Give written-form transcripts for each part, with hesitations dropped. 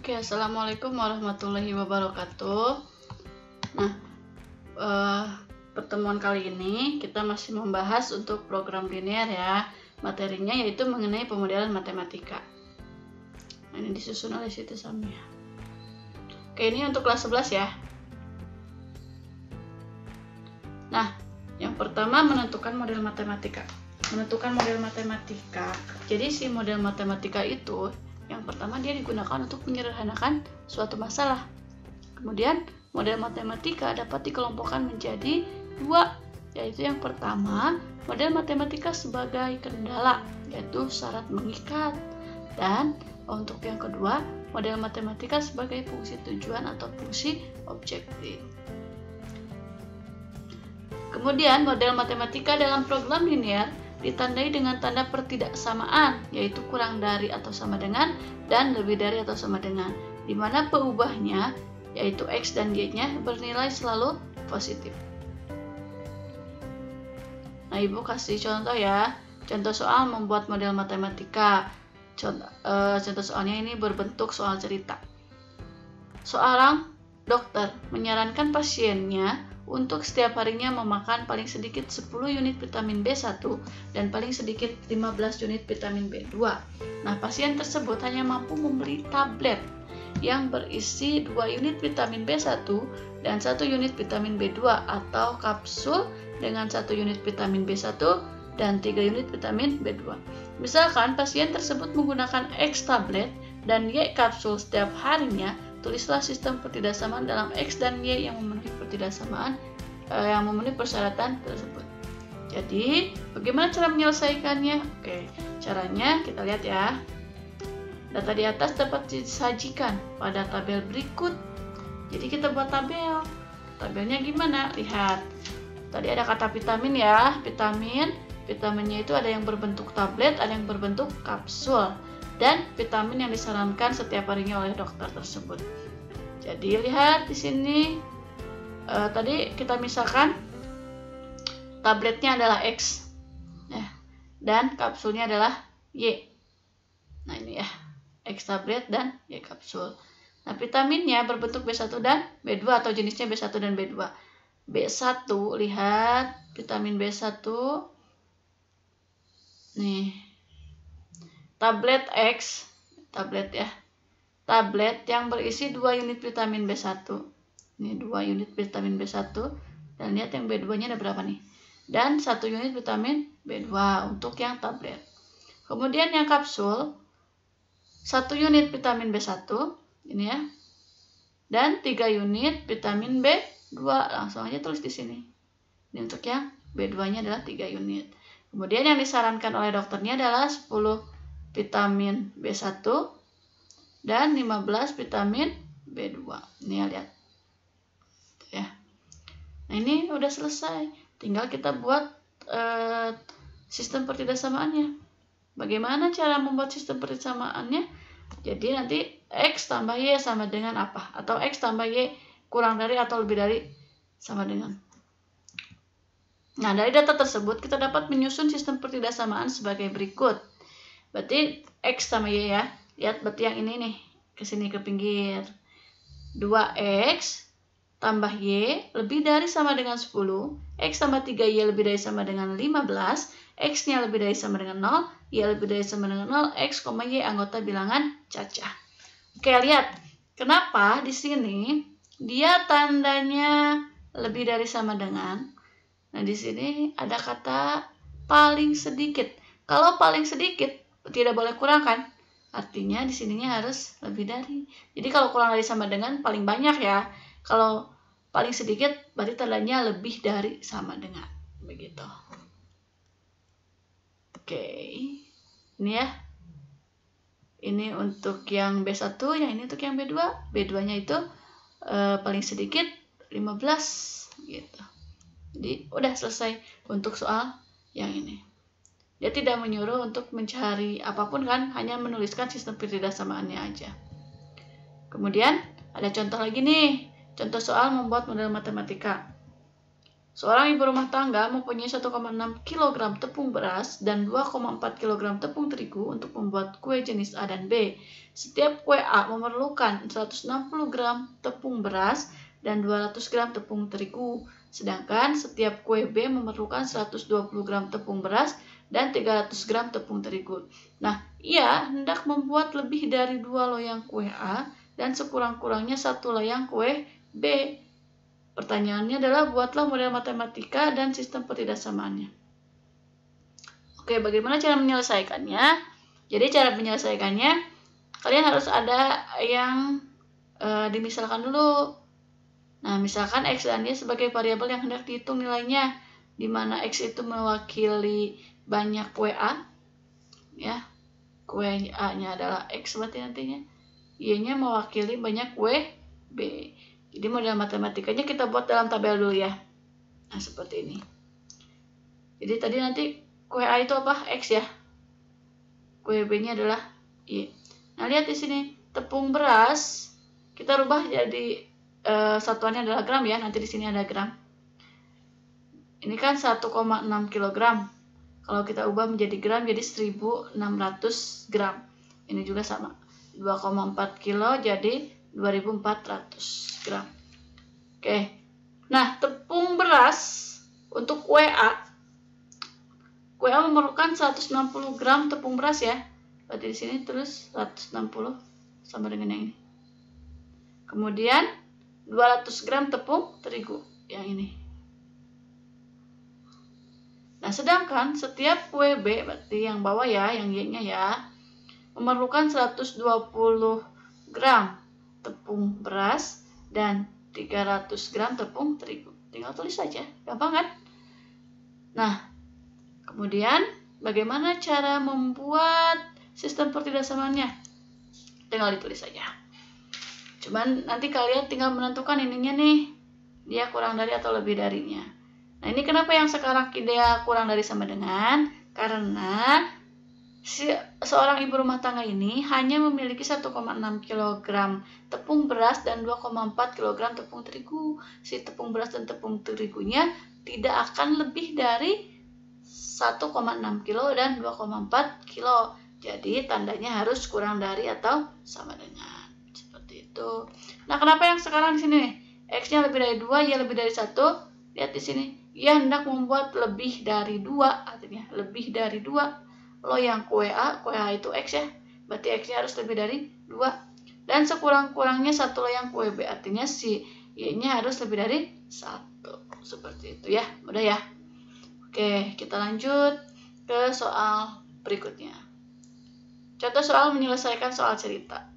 Oke, assalamualaikum warahmatullahi wabarakatuh. Nah, pertemuan kali ini kita masih membahas untuk program linear ya. Materinya yaitu mengenai pemodelan matematika. Nah, ini disusun oleh Siti Samia. Oke, ini untuk kelas 11 ya. Nah, yang pertama menentukan model matematika. Menentukan model matematika. Jadi si model matematika itu yang pertama dia digunakan untuk menyederhanakan suatu masalah. Kemudian model matematika dapat dikelompokkan menjadi dua, yaitu yang pertama model matematika sebagai kendala, yaitu syarat mengikat, dan untuk yang kedua model matematika sebagai fungsi tujuan atau fungsi objektif. Kemudian model matematika dalam program linear ditandai dengan tanda pertidaksamaan, yaitu kurang dari atau sama dengan dan lebih dari atau sama dengan, di mana peubahnya yaitu X dan Y-nya bernilai selalu positif. Nah, Ibu kasih contoh ya. Contoh soal membuat model matematika. Contoh soalnya ini berbentuk soal cerita. Seorang dokter menyarankan pasiennya untuk setiap harinya memakan paling sedikit 10 unit vitamin B1 dan paling sedikit 15 unit vitamin B2. Nah, pasien tersebut hanya mampu membeli tablet yang berisi 2 unit vitamin B1 dan 1 unit vitamin B2 atau kapsul dengan 1 unit vitamin B1 dan 3 unit vitamin B2. Misalkan pasien tersebut menggunakan X tablet dan Y kapsul setiap harinya, tulislah sistem pertidaksamaan dalam X dan Y yang memenuhi persyaratan tersebut. Jadi, bagaimana cara menyelesaikannya? Oke, caranya kita lihat ya. Data di atas dapat disajikan pada tabel berikut. Jadi kita buat tabel. Tabelnya gimana? Lihat. Tadi ada kata vitamin ya. Vitaminnya itu ada yang berbentuk tablet, ada yang berbentuk kapsul. Dan vitamin yang disarankan setiap harinya oleh dokter tersebut. Jadi lihat di sini, tadi kita misalkan tabletnya adalah X, ya, dan kapsulnya adalah Y. Nah ini ya, X tablet dan Y kapsul. Nah vitaminnya berbentuk B1 dan B2 atau jenisnya B1 dan B2. B1, lihat vitamin B1, nih. Tablet X, tablet ya. Tablet yang berisi 2 unit vitamin B1. Ini 2 unit vitamin B1 dan lihat yang B2-nya ada berapa nih? Dan 1 unit vitamin B2 untuk yang tablet. Kemudian yang kapsul 1 unit vitamin B1 ini ya. Dan 3 unit vitamin B2. Langsung aja tulis di sini. Ini untuk yang B2-nya adalah 3 unit. Kemudian yang disarankan oleh dokternya adalah 10 vitamin B1 dan 15 vitamin B2. Ini ya, lihat. Ya. Nah, ini udah selesai. Tinggal kita buat sistem pertidaksamaannya. Bagaimana cara membuat sistem pertidaksamaannya? Jadi nanti X tambah Y sama dengan apa? Atau X tambah Y kurang dari atau lebih dari sama dengan. Nah, dari data tersebut kita dapat menyusun sistem pertidaksamaan sebagai berikut. Berarti X sama Y ya. Lihat berarti yang ini nih. Kesini ke pinggir. 2X tambah Y lebih dari sama dengan 10. X tambah 3Y lebih dari sama dengan 15. X-nya lebih dari sama dengan 0. Y lebih dari sama dengan 0. X, Y anggota bilangan cacah. Oke, lihat. Kenapa di sini dia tandanya lebih dari sama dengan. Nah, di sini ada kata paling sedikit. Kalau paling sedikit tidak boleh kurang kan? Artinya di sininya harus lebih dari. Jadi kalau kurang dari sama dengan paling banyak ya. Kalau paling sedikit berarti tandanya lebih dari sama dengan. Begitu. Oke. Ini ya. Ini untuk yang B1, yang ini untuk yang B2. B2-nya itu paling sedikit 15 gitu. Jadi udah selesai untuk soal yang ini. Dia tidak menyuruh untuk mencari apapun kan, hanya menuliskan sistem pertidaksamaannya aja. Kemudian ada contoh lagi nih, contoh soal membuat model matematika. Seorang ibu rumah tangga mempunyai 1,6 kg tepung beras dan 2,4 kg tepung terigu untuk membuat kue jenis A dan B. Setiap kue A memerlukan 160 gram tepung beras dan 200 gram tepung terigu, sedangkan setiap kue B memerlukan 120 gram tepung beras dan 300 gram tepung terigu. Nah, ia hendak membuat lebih dari 2 loyang kue A dan sekurang-kurangnya 1 loyang kue B. Pertanyaannya adalah buatlah model matematika dan sistem pertidaksamannya. Oke, bagaimana cara menyelesaikannya? Jadi cara menyelesaikannya, kalian harus ada yang dimisalkan dulu. Nah, misalkan X dan Y sebagai variabel yang hendak dihitung nilainya, di mana X itu mewakili banyak kue A, ya, kue A-nya adalah X berarti nantinya, Y-nya mewakili banyak kue B. Jadi model matematikanya kita buat dalam tabel dulu ya. Nah, seperti ini. Jadi tadi nanti kue A itu apa? X ya. Kue B-nya adalah Y. Nah, lihat di sini, tepung beras kita rubah jadi satuannya adalah gram ya. Nanti di sini ada gram. Ini kan 1,6 kg. Kalau kita ubah menjadi gram jadi 1.600 gram. Ini juga sama. 2,4 kilo jadi 2.400 gram. Oke. Nah, tepung beras untuk kue A memerlukan 160 gram tepung beras ya. Berarti di sini terus 160 sama dengan yang ini. Kemudian 200 gram tepung terigu yang ini. Nah, sedangkan setiap kue B, berarti yang bawah ya, yang Y-nya ya, memerlukan 120 gram tepung beras dan 300 gram tepung terigu. Tinggal tulis saja, gampang kan? Nah, kemudian bagaimana cara membuat sistem pertidaksamannya? Tinggal ditulis saja. Cuman nanti kalian tinggal menentukan ininya nih, dia kurang dari atau lebih darinya. Nah, ini kenapa yang sekarang dia kurang dari sama dengan? Karena seorang ibu rumah tangga ini hanya memiliki 1,6 kg tepung beras dan 2,4 kg tepung terigu. Si tepung beras dan tepung terigunya tidak akan lebih dari 1,6 kg dan 2,4 kg. Jadi tandanya harus kurang dari atau sama dengan. Seperti itu. Nah, kenapa yang sekarang di sini nih? X-nya lebih dari 2, Y lebih dari 1. Lihat di sini. Y hendak membuat lebih dari 2, artinya lebih dari 2 loyang kue A itu X ya, berarti X-nya harus lebih dari 2. Dan sekurang-kurangnya 1 loyang kue B, artinya si Y-nya harus lebih dari 1. Seperti itu ya, mudah ya. Oke, kita lanjut ke soal berikutnya. Contoh soal menyelesaikan soal cerita.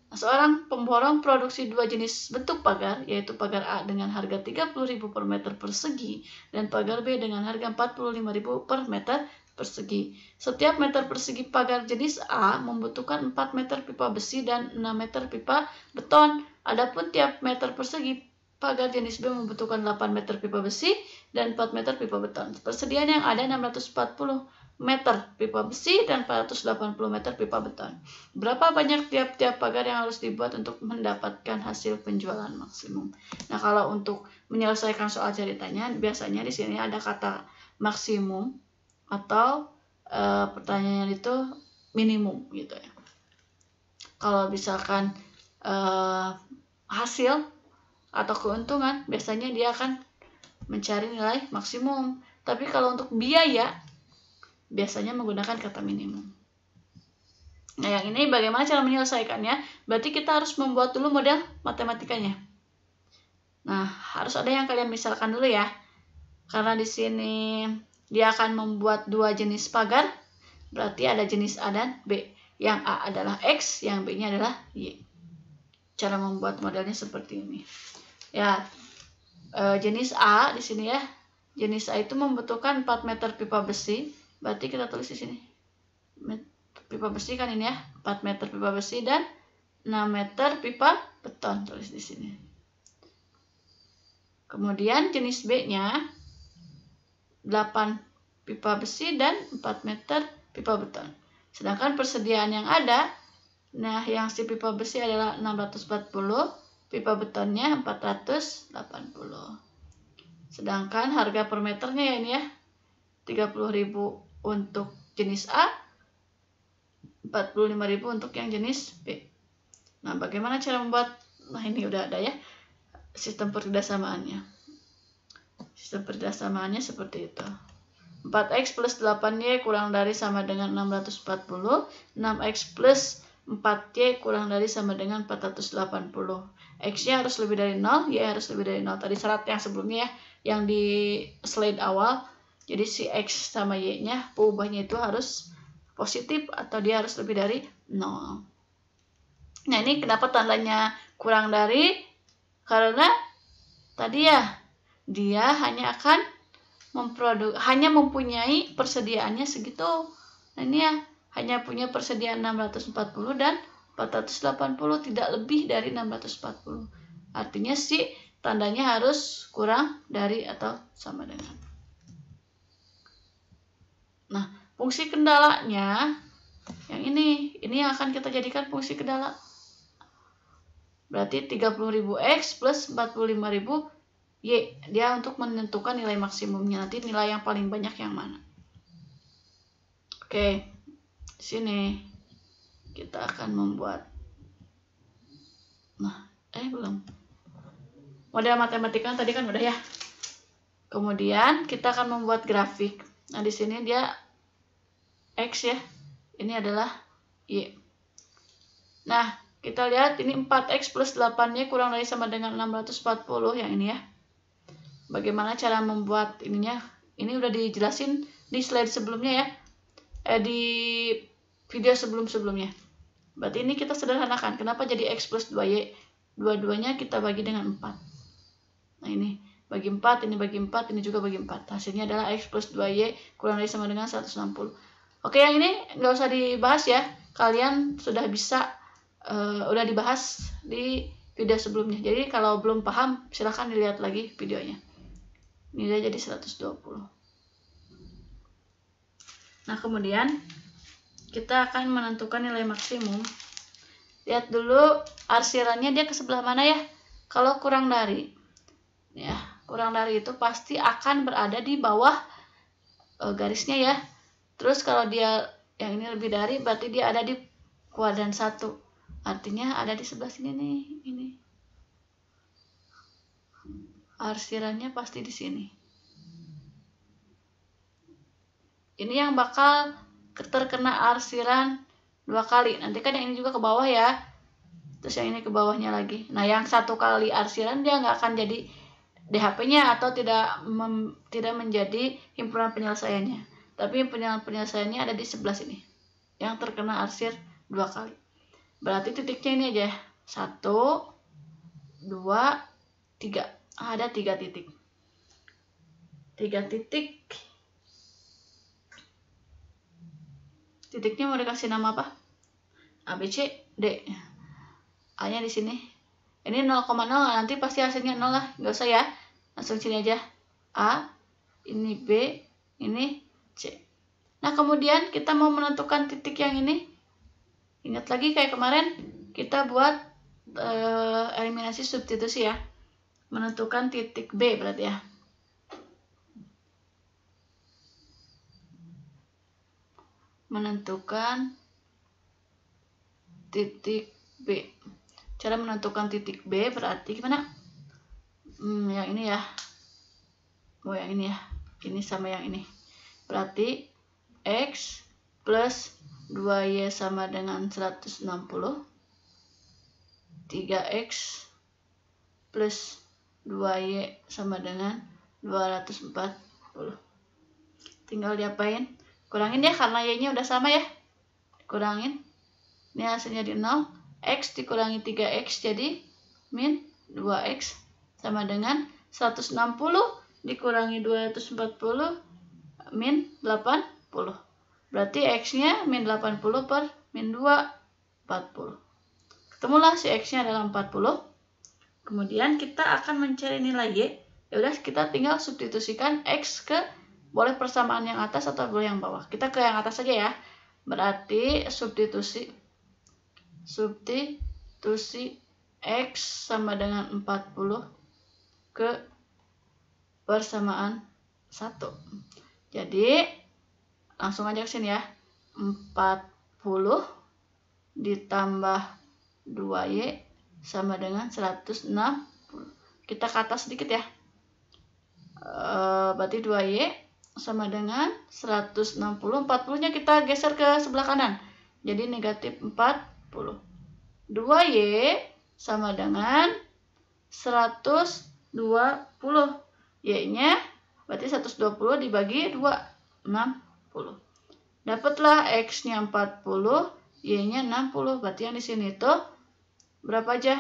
Nah, seorang pemborong produksi 2 jenis bentuk pagar, yaitu pagar A dengan harga 30.000 per meter persegi dan pagar B dengan harga 45.000 per meter persegi. Setiap meter persegi pagar jenis A membutuhkan 4 meter pipa besi dan 6 meter pipa beton. Adapun tiap meter persegi pagar jenis B membutuhkan 8 meter pipa besi dan 4 meter pipa beton. Persediaan yang ada 640 meter pipa besi dan 480 meter pipa beton. Berapa banyak tiap-tiap pagar yang harus dibuat untuk mendapatkan hasil penjualan maksimum? Nah, kalau untuk menyelesaikan soal ceritanya, biasanya di sini ada kata maksimum atau pertanyaannya itu minimum gitu ya. Kalau misalkan hasil atau keuntungan, biasanya dia akan mencari nilai maksimum. Tapi kalau untuk biaya, biasanya menggunakan kata minimum. Nah, yang ini bagaimana cara menyelesaikannya? Berarti kita harus membuat dulu model matematikanya. Nah, harus ada yang kalian misalkan dulu ya. Karena di sini dia akan membuat 2 jenis pagar, berarti ada jenis A dan B. Yang A adalah X, yang B-nya adalah Y. Cara membuat modelnya seperti ini. Ya, jenis A di sini ya. Jenis A itu membutuhkan 4 meter pipa besi. Berarti kita tulis di sini. Pipa besi kan ini ya, 4 meter pipa besi dan 6 meter pipa beton, tulis di sini. Kemudian jenis B-nya 8 pipa besi dan 4 meter pipa beton. Sedangkan persediaan yang ada, nah yang si pipa besi adalah 640, pipa betonnya 480. Sedangkan harga per meternya ya ini ya 30.000 untuk jenis A, 45.000 untuk yang jenis B. Nah, bagaimana cara membuat? Nah, ini udah ada ya sistem peridasamaannya. Sistem peridasamaannya seperti itu. 4x plus 8y kurang dari sama dengan 640. 6x plus 4y kurang dari sama dengan 480. X-nya harus lebih dari 0, Y harus lebih dari 0. Tadi syarat yang sebelumnya ya, yang di slide awal. Jadi si X sama Y-nya perubahannya itu harus positif atau dia harus lebih dari 0. Nah, ini kenapa tandanya kurang dari? Karena tadi ya dia hanya akan hanya mempunyai persediaannya segitu. Nah, ini ya hanya punya persediaan 640 dan 480, tidak lebih dari 640. Artinya sih tandanya harus kurang dari atau sama dengan. Nah, fungsi kendalanya yang ini yang akan kita jadikan fungsi kendala. Berarti 30.000 X plus 45.000 Y. Dia untuk menentukan nilai maksimumnya. Nanti nilai yang paling banyak yang mana. Oke, di sini kita akan membuat. Nah, belum. Model matematika tadi kan udah ya. Kemudian kita akan membuat grafik. Nah, di sini dia X ya. Ini adalah Y. Nah, kita lihat ini 4x plus 8y kurang dari sama dengan 640 yang ini ya. Bagaimana cara membuat ininya? Ini udah dijelasin di slide sebelumnya ya. Di video sebelum-sebelumnya. Berarti ini kita sederhanakan. Kenapa jadi x plus 2y? Dua-duanya kita bagi dengan 4. Nah, ini bagi 4, ini bagi 4, ini juga bagi 4. Hasilnya adalah x plus 2y kurang dari sama dengan 160. Oke, yang ini nggak usah dibahas ya. Kalian sudah bisa, udah dibahas di video sebelumnya. Jadi kalau belum paham, silahkan dilihat lagi videonya. Ini dia jadi 120. Nah, kemudian kita akan menentukan nilai maksimum. Lihat dulu arsirannya dia ke sebelah mana ya. Kalau kurang dari, ya kurang dari itu pasti akan berada di bawah garisnya ya. Terus kalau dia yang ini lebih dari, berarti dia ada di kuadran 1. Artinya ada di sebelah sini nih, ini. Arsirannya pasti di sini. Ini yang bakal terkena arsiran 2 kali. Nanti kan yang ini juga ke bawah ya. Terus yang ini ke bawahnya lagi. Nah, yang 1 kali arsiran dia nggak akan jadi DHP-nya atau tidak menjadi himpunan penyelesaiannya. Tapi himpunan penyelesaiannya ada di sebelah sini. Yang terkena arsir 2 kali. Berarti titiknya ini aja. 1, 2, 3. Ada 3 titik. 3 titik. Titiknya mau dikasih nama apa? A, B, C, D. A-nya di sini. Ini 0,0, nanti pasti hasilnya 0 lah. Nggak usah ya. Langsung sini aja. A, ini B, ini C. Nah, kemudian kita mau menentukan titik yang ini. Ingat lagi kayak kemarin, kita buat eliminasi substitusi ya. Menentukan titik B berarti ya. Menentukan titik B. Cara menentukan titik B berarti gimana? Yang ini ya. Yang ini ya. Ini sama yang ini. Berarti X plus 2Y sama dengan 160. 3X plus 2Y sama dengan 240. Tinggal diapain? Kurangin ya, karena Y-nya udah sama ya. Kurangin. Ini hasilnya di 0. X dikurangi 3X jadi min 2X sama dengan 160 dikurangi 240 min 80. Berarti X-nya min 80 per min 2, 40. Ketemulah si X-nya adalah 40. Kemudian kita akan mencari nilai Y. Ya udah, kita tinggal substitusikan X ke, boleh persamaan yang atas atau boleh yang bawah. Kita ke yang atas saja ya. Berarti substitusi X sama dengan 40 ke persamaan 1. Jadi langsung aja ke sini ya. 40 ditambah 2Y sama dengan 160. Kita ke atas sedikit ya. Berarti 2Y sama dengan 160. 40-nya kita geser ke sebelah kanan. Jadi negatif 40. 2Y sama dengan 120. Y-nya berarti 120 dibagi 2, 60. Dapatlah X-nya 40, Y-nya 60. Berarti yang di sini itu berapa aja?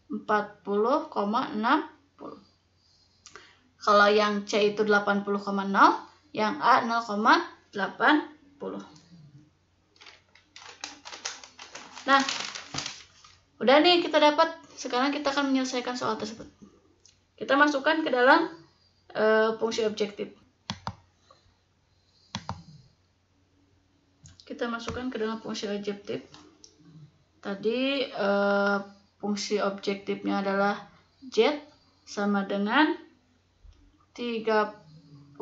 40,60. Kalau yang C itu 80,0, yang A 0,80. Nah, udah nih kita dapat. Sekarang kita akan menyelesaikan soal tersebut. Kita masukkan ke dalam fungsi objektif. Kita masukkan ke dalam fungsi objektif. Tadi fungsi objektifnya adalah Z sama dengan 30,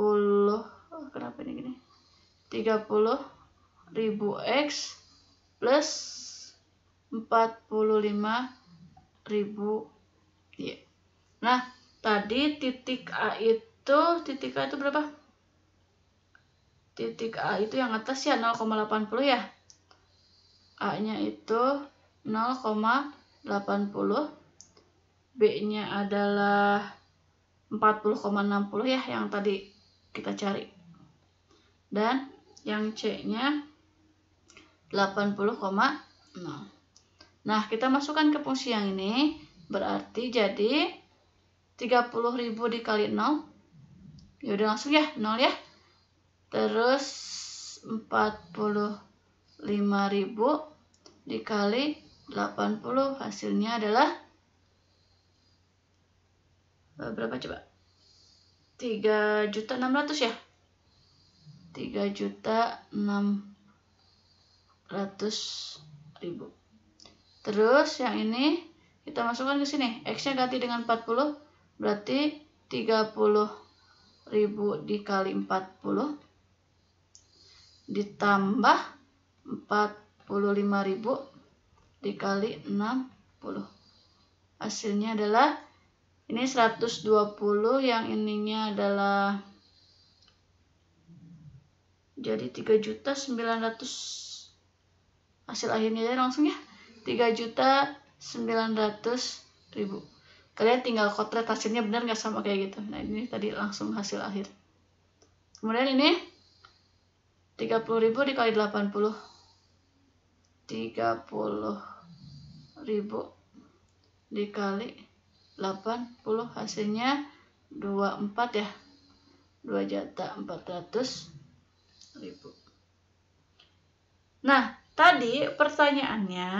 kenapa ini gini? 30.000 X plus 45.000 Y. Nah, tadi titik A itu berapa? Titik A itu yang atas ya 0,80 ya. A-nya itu 0,80. B-nya adalah 40,60 ya yang tadi kita cari. Dan yang C-nya 80,0. Nah, kita masukkan ke fungsi yang ini. Berarti jadi 30.000 dikali 0. Ya udah langsung ya, 0 ya. Terus 45.000 dikali 80, hasilnya adalah berapa coba? 3.600.000 ya. 3.600.000. Terus yang ini kita masukkan ke sini. X-nya ganti dengan 40, berarti 30.000 dikali 40 ditambah 45.000 dikali 60. Hasilnya adalah ini 120, yang ininya adalah jadi 3.900.000. Hasil akhirnya aja langsung ya. 3.900.000. Kalian tinggal kotret hasilnya benar nggak sama kayak gitu. Nah, ini tadi langsung hasil akhir. Kemudian ini 30.000 dikali 80. 30.000 dikali 80, hasilnya 24 ya. 2.400.000. Nah, tadi pertanyaannya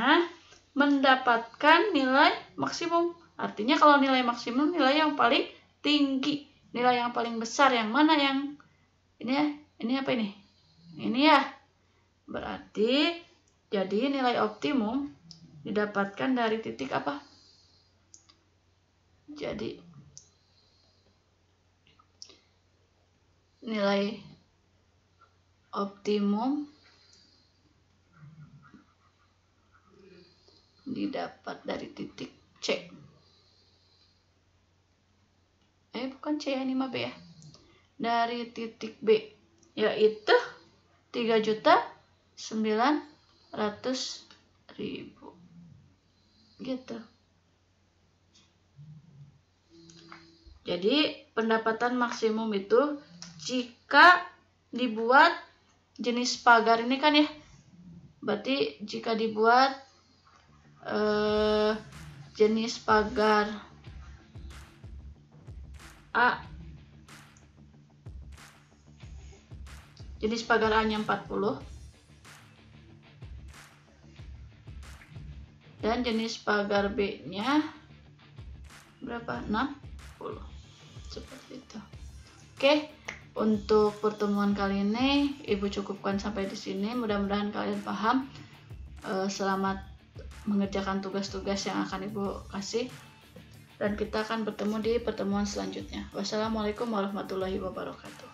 mendapatkan nilai maksimum. Artinya kalau nilai maksimum nilai yang paling tinggi, nilai yang paling besar yang mana? Yang ini ya. Ini apa ini? Ini ya. Berarti jadi nilai optimum didapatkan dari titik apa? Jadi nilai optimum didapat dari titik C. Bukan C ya, ini mah B ya. Dari titik B, yaitu 3.900.000 gitu. Jadi pendapatan maksimum itu jika dibuat jenis pagar ini kan ya. Berarti jika dibuat jenis pagar A, jenis pagar A-nya 40 dan jenis pagar B-nya berapa? 60. Seperti itu. Oke, untuk pertemuan kali ini Ibu cukupkan sampai di sini. Mudah-mudahan kalian paham. Selamat mengerjakan tugas-tugas yang akan Ibu kasih. dan kita akan bertemu di pertemuan selanjutnya. Wassalamualaikum warahmatullahi wabarakatuh.